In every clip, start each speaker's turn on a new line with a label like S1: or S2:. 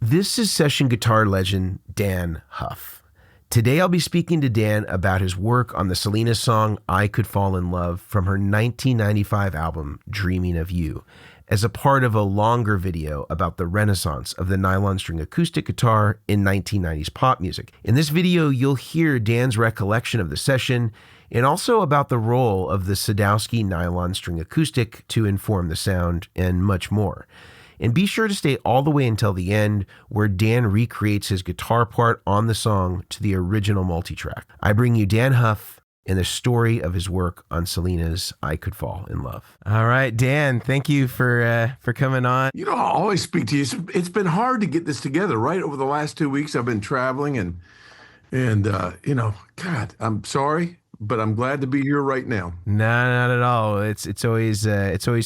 S1: This is session guitar legend Dann Huff. Today I'll be speaking to Dan about his work on the Selena song I Could Fall in Love from her 1995 album Dreaming of You, as a part of a longer video about the renaissance of the nylon string acoustic guitar in 1990s pop music. In this video, you'll hear Dan's recollection of the session and also about the role of the Sadowsky nylon string acoustic to inform the sound and much more. And be sure to stay all the way until the end, where Dan recreates his guitar part on the song to the original multi-track. I bring you Dann Huff and the story of his work on Selena's I Could Fall in Love. All right, Dan, thank you for coming on.
S2: You know, I'll always speak to you. It's been hard to get this together, right? Over the last 2 weeks, I've been traveling and you know, God, I'm sorry, but I'm glad to be here right now.
S1: No, not at all. It's always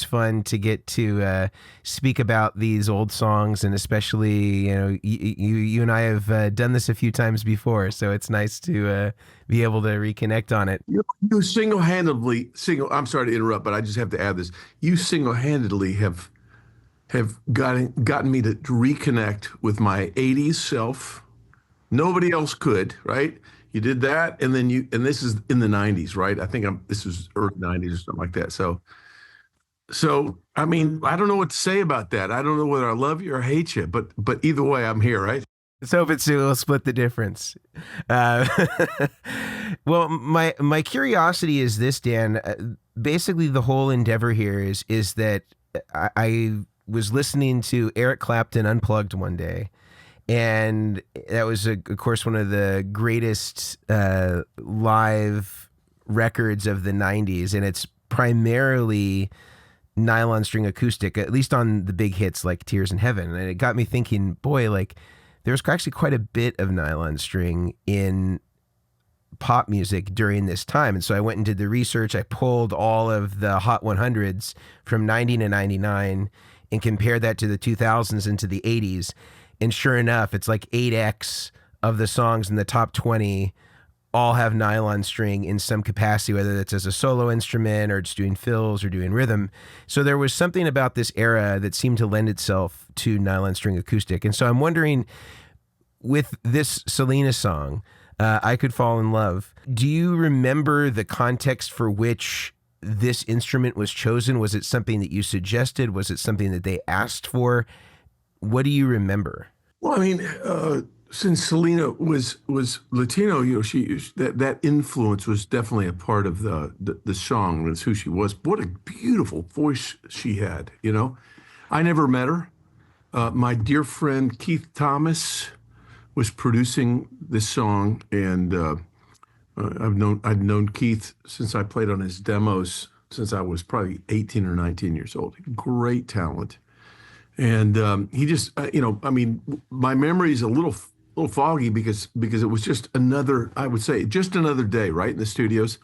S1: fun to get to speak about these old songs, and especially, you know, you and I have done this a few times before, so it's nice to be able to reconnect on it.
S2: You single-handedly, I'm sorry to interrupt, but I just have to add this. You single-handedly have gotten me to reconnect with my 80s self. Nobody else could, right? You did that, and then this is in the 90s, right? I think this was early 90s or something like that. So I mean, I don't know what to say about that. I don't know whether I love you or hate you, but either way, I'm here, right?
S1: Let's hope we'll split the difference. Well, my curiosity is this, Dan. Basically, the whole endeavor here is that I was listening to Eric Clapton Unplugged one day. And that was, of course, one of the greatest live records of the 90s. And it's primarily nylon string acoustic, at least on the big hits like Tears in Heaven. And it got me thinking, boy, like there's actually quite a bit of nylon string in pop music during this time. And so I went and did the research. I pulled all of the Hot 100s from 90 to 99 and compared that to the 2000s and to the 80s. And sure enough, it's like 8x of the songs in the top 20 all have nylon string in some capacity, whether that's as a solo instrument or just doing fills or doing rhythm. So there was something about this era that seemed to lend itself to nylon string acoustic. And so I'm wondering, with this Selena song, I Could Fall in Love, do you remember the context for which this instrument was chosen? Was it something that you suggested? Was it something that they asked for? What do you remember?
S2: Well, I mean, since Selena was Latino, you know, that influence was definitely a part of the song. That's who she was. What a beautiful voice she had. You know, I never met her. My dear friend Keith Thomas was producing this song, and I'd known Keith since I played on his demos since I was probably 18 or 19 years old. Great talent. And he just, you know, I mean, my memory is a little foggy because it was just another, I would say, just another day, right, in the studios.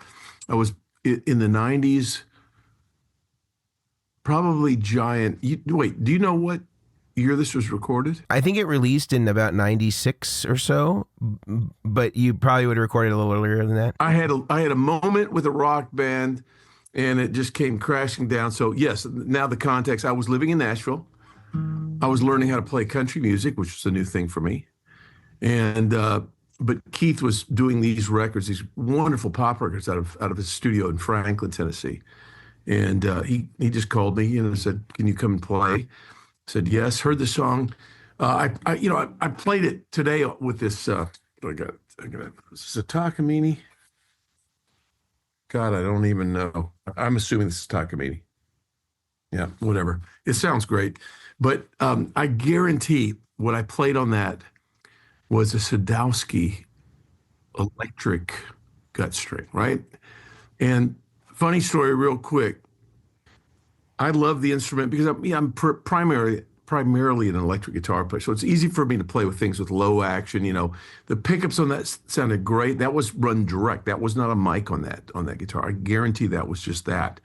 S2: I was in the 90s, probably giant. Wait, do you know what year this was recorded?
S1: I think it released in about 96 or so, but you probably would have recorded a little earlier than that.
S2: I had a moment with a rock band, and it just came crashing down. So yes, now the context, I was living in Nashville. I was learning how to play country music, which was a new thing for me. And but Keith was doing these records, these wonderful pop records out of his studio in Franklin, Tennessee. And he just called me and said, "Can you come and play?" I said, "Yes." Heard the song. I played it today with this. I got this is a Takamine. God, I don't even know. I'm assuming this is Takamine. Yeah, whatever. It sounds great. But I guarantee what I played on that was a Sadowsky electric gut string, right? And funny story real quick. I love the instrument because I'm primarily an electric guitar player. So it's easy for me to play with things with low action. You know, the pickups on that sounded great. That was run direct. That was not a mic on that guitar. I guarantee that was just that.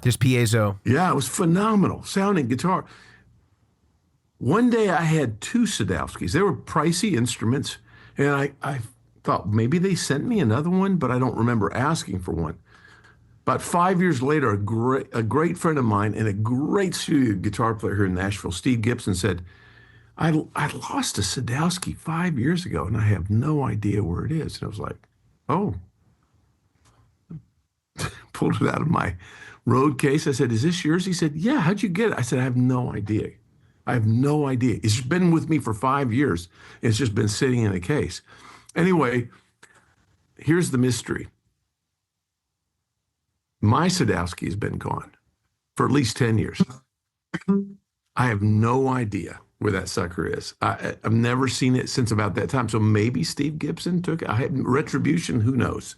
S1: Just piezo.
S2: Yeah, it was phenomenal sounding guitar. One day I had two Sadowskys. They were pricey instruments, and I thought maybe they sent me another one, but I don't remember asking for one. About 5 years later, a great friend of mine and a great studio guitar player here in Nashville, Steve Gibson, said, I lost a Sadowsky 5 years ago, and I have no idea where it is. And I was like, oh, pulled it out of my road case. I said, is this yours? He said, yeah. How'd you get it? I said, I have no idea. I have no idea. It's been with me for 5 years. It's just been sitting in a case. Anyway, here's the mystery. My Sadowsky has been gone for at least 10 years. I have no idea where that sucker is. I've never seen it since about that time. So maybe Steve Gibson took it. I had retribution. Who knows?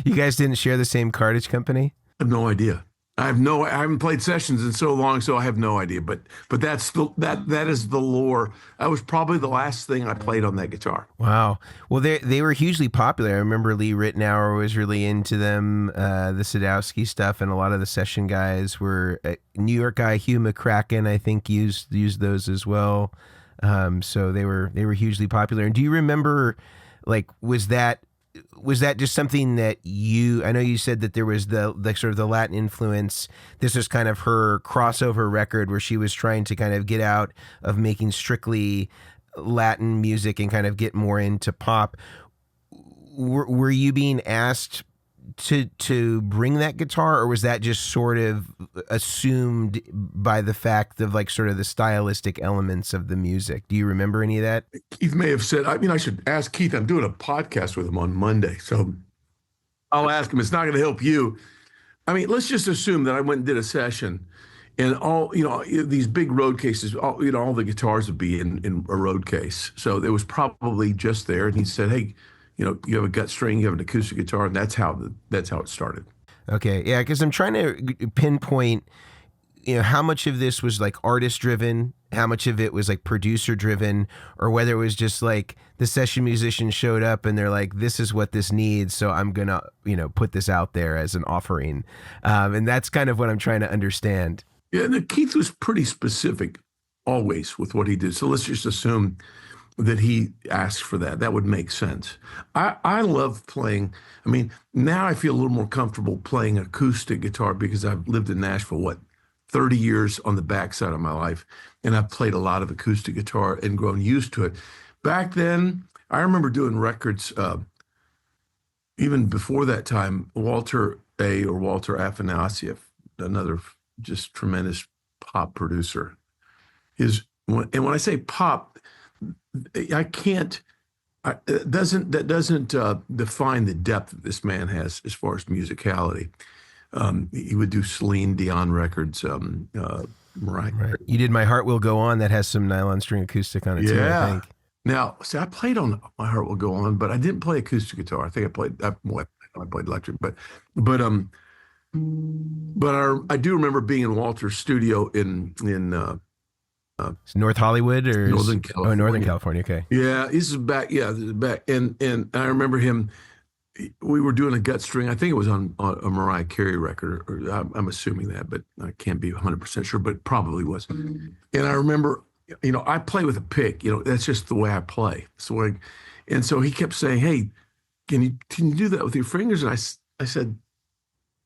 S1: You guys didn't share the same cartage company?
S2: I have no idea. I haven't played sessions in so long, so I have no idea. But that is the lore. That was probably the last thing I played on that guitar.
S1: Wow. Well, they were hugely popular. I remember Lee Ritenour was really into them, the Sadowsky stuff, and a lot of the session guys were. New York guy Hugh McCracken, I think, used those as well. So they were hugely popular. And do you remember, like, was that just something that I know you said that there was the sort of the Latin influence. This was kind of her crossover record where she was trying to kind of get out of making strictly Latin music and kind of get more into pop. Were you being asked to bring that guitar, or was that just sort of assumed by the fact of like sort of the stylistic elements of the music? Do you remember any of that?
S2: Keith may have said, I should ask Keith. I'm doing a podcast with him on Monday, so I'll ask him. It's not going to help you. Let's just assume that I went and did a session, and all, these big road cases, all the guitars would be in a road case. So it was probably just there. And he said, hey, you have a gut string, you have an acoustic guitar, and that's how it started.
S1: Okay, yeah, because I'm trying to pinpoint, how much of this was like artist driven, how much of it was like producer driven, or whether it was just like the session musician showed up and they're like, this is what this needs, so I'm gonna, put this out there as an offering, and that's kind of what I'm trying to understand.
S2: Yeah, Keith was pretty specific always with what he did. So let's just assume that he asked for that. That would make sense. I love playing. Now I feel a little more comfortable playing acoustic guitar because I've lived in Nashville, 30 years on the backside of my life. And I've played a lot of acoustic guitar and grown used to it. Back then, I remember doing records, even before that time, Walter Afanasieff, another just tremendous pop producer. And when I say pop, that doesn't define the depth that this man has as far as musicality. He would do Celine Dion records, Mariah.
S1: Right. You did My Heart Will Go On, that has some nylon string acoustic on it too, I think.
S2: Now, see, I played on My Heart Will Go On, but I didn't play acoustic guitar. I think I played electric, but I do remember being in Walter's studio in
S1: North Hollywood or
S2: Northern California.
S1: Oh, Northern California. Okay.
S2: Yeah, this is back. Yeah, this is back. And I remember him. We were doing a gut string. I think it was on a Mariah Carey record, or I'm assuming that, but I can't be 100% sure. But it probably was. And I remember, I play with a pick. That's just the way I play. And so he kept saying, "Hey, can you do that with your fingers?" And I said,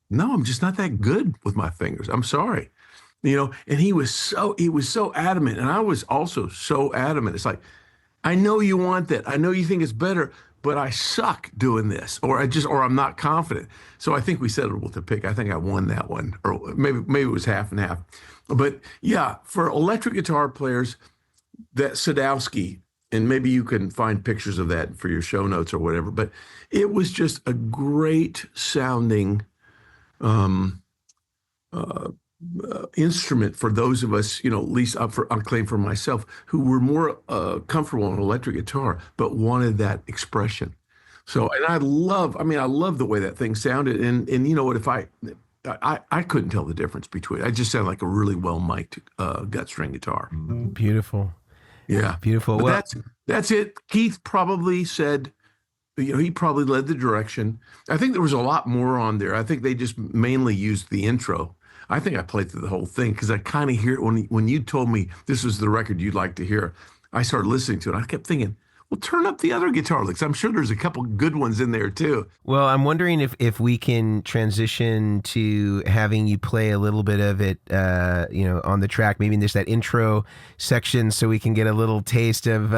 S2: "No, I'm just not that good with my fingers. I'm sorry." And he was so adamant, and I was also so adamant. It's like, I know you want that. I know you think it's better, but I suck doing this, or I'm not confident. So I think we settled with the pick. I think I won that one, or maybe it was half and half. But yeah, for electric guitar players, that Sadowsky, and maybe you can find pictures of that for your show notes or whatever, but it was just a great sounding instrument for those of us, at least I'll claim for myself, who were more comfortable on electric guitar, but wanted that expression. So, and I love the way that thing sounded. And you know what, if I couldn't tell the difference between it. I just sound like a really well mic'd gut string guitar.
S1: Beautiful.
S2: Yeah.
S1: Beautiful.
S2: But
S1: Well,
S2: that's it. Keith probably said, he probably led the direction. I think there was a lot more on there. I think they just mainly used the intro. I think I played through the whole thing because I kind of hear it when you told me this was the record you'd like to hear. I started listening to it. I kept thinking, Well, turn up the other guitar licks. I'm sure there's a couple good ones in there too.
S1: Well, I'm wondering if we can transition to having you play a little bit of it, on the track. Maybe there's that intro section so we can get a little taste of,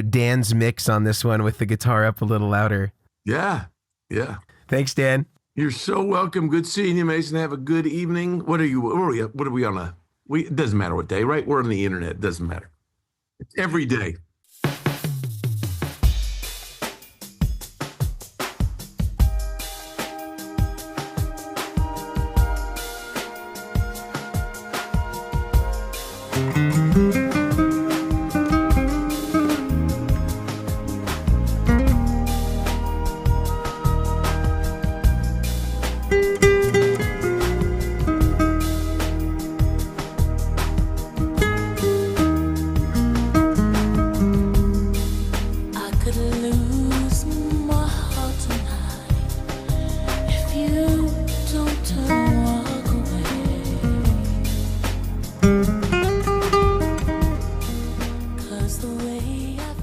S1: Dan's mix on this one with the guitar up a little louder.
S2: Yeah. Yeah.
S1: Thanks, Dan.
S2: You're so welcome. Good seeing you, Mason. Have a good evening. What are we on it doesn't matter what day, right? We're on the internet. It doesn't matter. It's every day.
S3: The way I